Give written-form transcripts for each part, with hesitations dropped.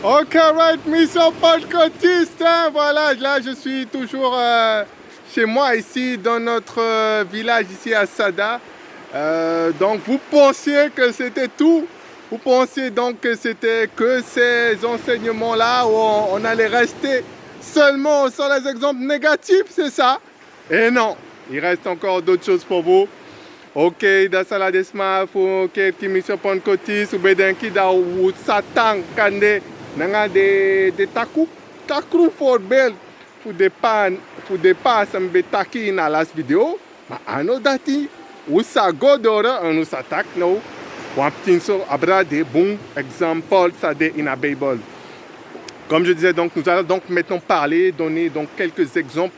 Ok, right, mission pentecôtiste. Hein, voilà, là je suis toujours chez moi ici dans notre village ici à Sada. Donc vous pensiez que c'était tout. Vous pensiez donc que c'était que ces enseignements-là où on allait rester seulement sur les exemples négatifs, c'est ça? Et non, il reste encore d'autres choses pour vous. Ok, da sala desma fu ke mission pentecôtiste ou bedenki da ou satan kande nanga de taku voorbeeld voor de pa sambe taki na last video maar ano dati usa godora anu satak no waptin so abra de bon exemple ça de in a Bible. Comme je disais, donc, nous allons donc maintenant donner donc quelques exemples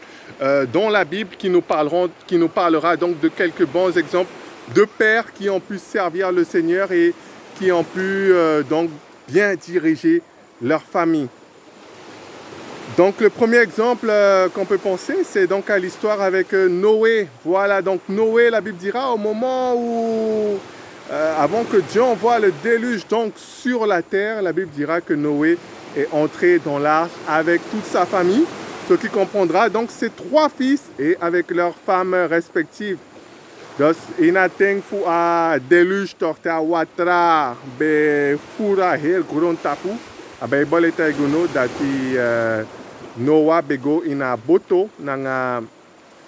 dans la Bible qui nous parlera donc de quelques bons exemples de pères qui ont pu servir le Seigneur et qui ont pu donc bien diriger leur famille. Donc le premier exemple qu'on peut penser, c'est donc à l'histoire avec Noé. Voilà, donc Noé, la Bible dira, au moment où, avant que Dieu envoie le déluge donc sur la terre, la Bible dira que Noé est entré dans l'arche avec toute sa famille, ce qui comprendra donc ses 3 fils et avec leurs femmes respectives. Donc, inateng fu a déluge torta watra be fura heel gron tapu, abe boleta egono dati Noah bego ina boto nanga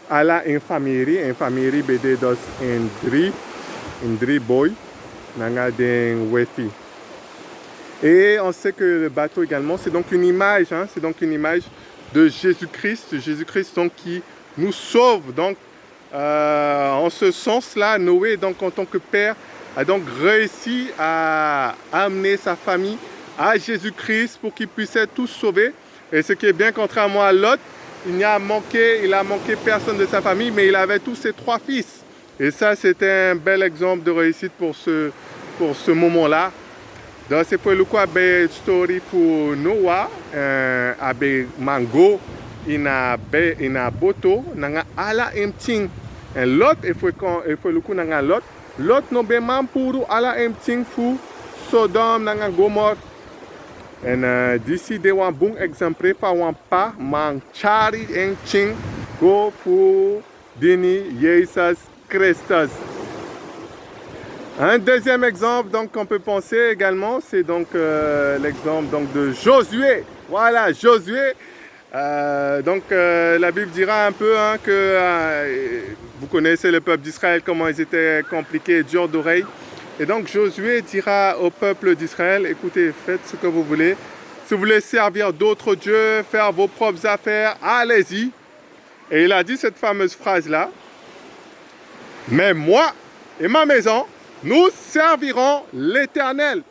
ala infamiri bede dos indri boy nanga den wefi. Et on sait que le bateau également, c'est donc une image, hein, c'est donc une image de Jésus-Christ donc qui nous sauve. Donc, en ce sens-là, Noé, donc en tant que père, a donc réussi à amener sa famille à Jésus-Christ pour qu'ils puissent être tous sauvés. Et ce qui est bien, contrairement à Lot, il a manqué personne de sa famille, mais il avait tous ses 3 fils. Et ça, c'était un bel exemple de réussite pour ce moment-là. Donc c'est pour le coup abe story pour Noah abe mango ina boto nanga ala emting en lot il faut le coup nanga lot no be mampuru ala emting fu Sodom nanga Gomor en d'ici de wan bon exemple pa wan pa man chari emting go fu dini Jesus Christus. Un deuxième exemple donc qu'on peut penser également, c'est donc l'exemple donc de Josué. Voilà, Josué. La Bible dira un peu hein, que vous connaissez le peuple d'Israël, comment ils étaient compliqués, durs d'oreille. Et donc Josué dira au peuple d'Israël, écoutez, faites ce que vous voulez. Si vous voulez servir d'autres dieux, faire vos propres affaires, allez-y. Et il a dit cette fameuse phrase-là. Mais moi et ma maison, nous servirons l'Éternel.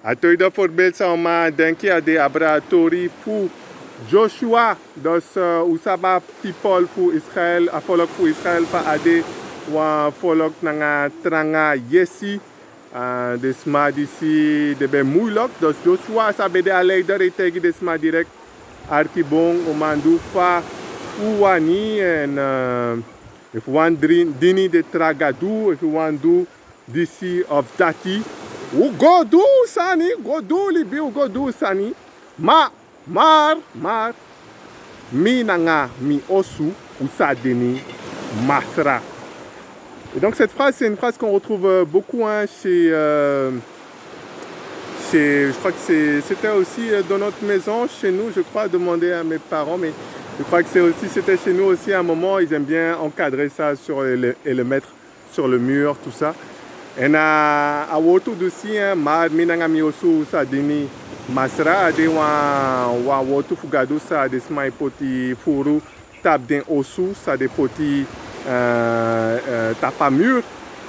Atoida forbel sama denki ade abratori fu Joshua dos usaba people fu Israël a folok fu Israël pa ade wa folok nanga tranga yesi desma disi debe muilok dos Joshua sabede aleider etegi desma direct arkibong omandu fa uwani en if you want dini de tragadu, if you want do DC of dati, u go do sani, go do libi, u go do sani, mar, mi nanga mi osu, usadeni masra. Et donc cette phrase, c'est une phrase qu'on retrouve beaucoup hein, je crois que c'était aussi dans notre maison, chez nous, je crois, demander à mes parents, mais je crois que c'était chez nous aussi à un moment, ils aiment bien encadrer ça et le mettre sur le mur, tout ça. Et à Wotu aussi, minanga miosu sa dini masra ade wa Wotu fugado sa de smai poti furu tab den osu sa de poti tapa mur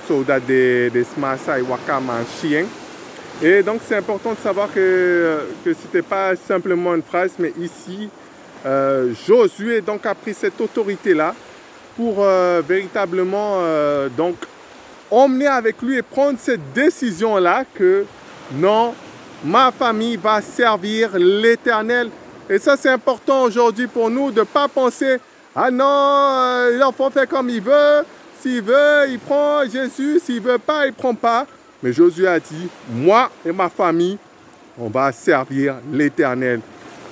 so da de sma sa wakama chien. Et donc c'est important de savoir que c'était pas simplement une phrase, mais ici Josué donc a pris cette autorité-là pour véritablement donc emmener avec lui et prendre cette décision-là que non, ma famille va servir l'Éternel. Et ça c'est important aujourd'hui pour nous de ne pas penser ah non, l'enfant fait comme il veut, s'il veut il prend Jésus, s'il veut pas il prend pas. Mais Josué a dit moi et ma famille On va servir l'Éternel.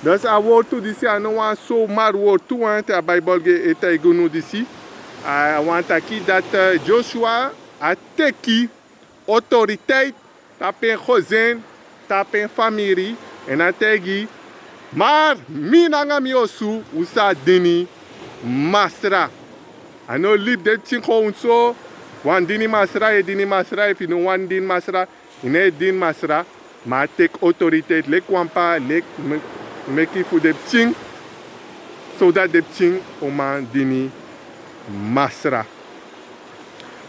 Donc, à word tout d'ici, à nous, so mad word tout, hein, la Bible est à nous d'ici. I want to keep that Joshua a teki autorité, tapen chosen, tapen famille, et a tegi, mar minanga mi osu, usa dini masra. Ano lip de chinko unso, wan dini masra e dini masra, if you know wan din masra, ine din masra, ma tek autorité, le kwampa, le meki fu de ching, so that de ching, oman dini masra.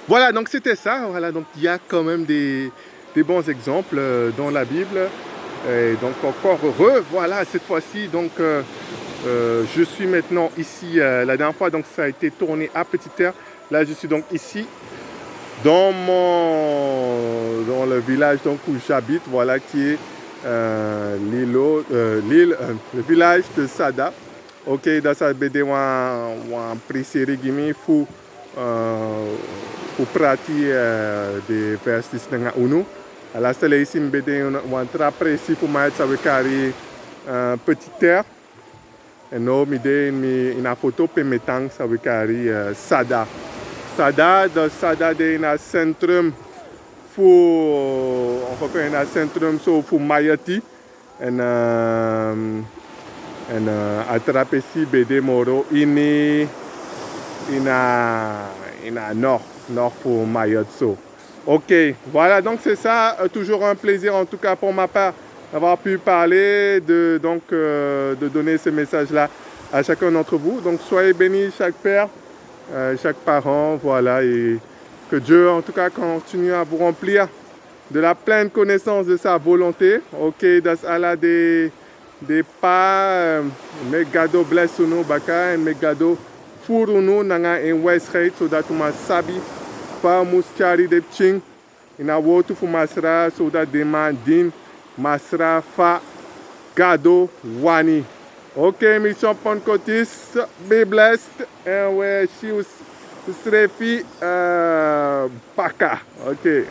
Voilà, donc c'était ça. Voilà, donc il y a quand même des bons exemples dans la Bible. Et donc encore heureux, voilà, cette fois-ci, donc je suis maintenant ici, la dernière fois, donc ça a été tourné à Petite Terre. Là, je suis donc ici, dans le village donc, où j'habite, voilà, qui est le village de Sada. Ok, dans sa BD, on précédé Gimi, fou. Pour pratiquer des vers distingués uno. À la salle ici, on va très précis pour mettre ça avec Petite Terre. Et nous, une photo pour mettre ça avec Sada. Sada, dans Sada, il y a un centrum pour Mayati. Et attraper ici, BD Moro, in nord pour Mayotte. Ok, voilà, donc c'est ça, toujours un plaisir en tout cas pour ma part d'avoir pu parler, de donner ce message-là à chacun d'entre vous. Donc soyez bénis chaque père, chaque parent, voilà, et que Dieu en tout cas continue à vous remplir de la pleine connaissance de sa volonté. Ok, das ala des pas, mes gado bless nous baka, mes gado furunu nanga en West Heights, so that uma sabi pa muskari de ching ina wotu fu masra, so that demandin masra fa gado wani. Okay, Mission Ponkotis, be blessed, and we see you Srefi Paka. Okay.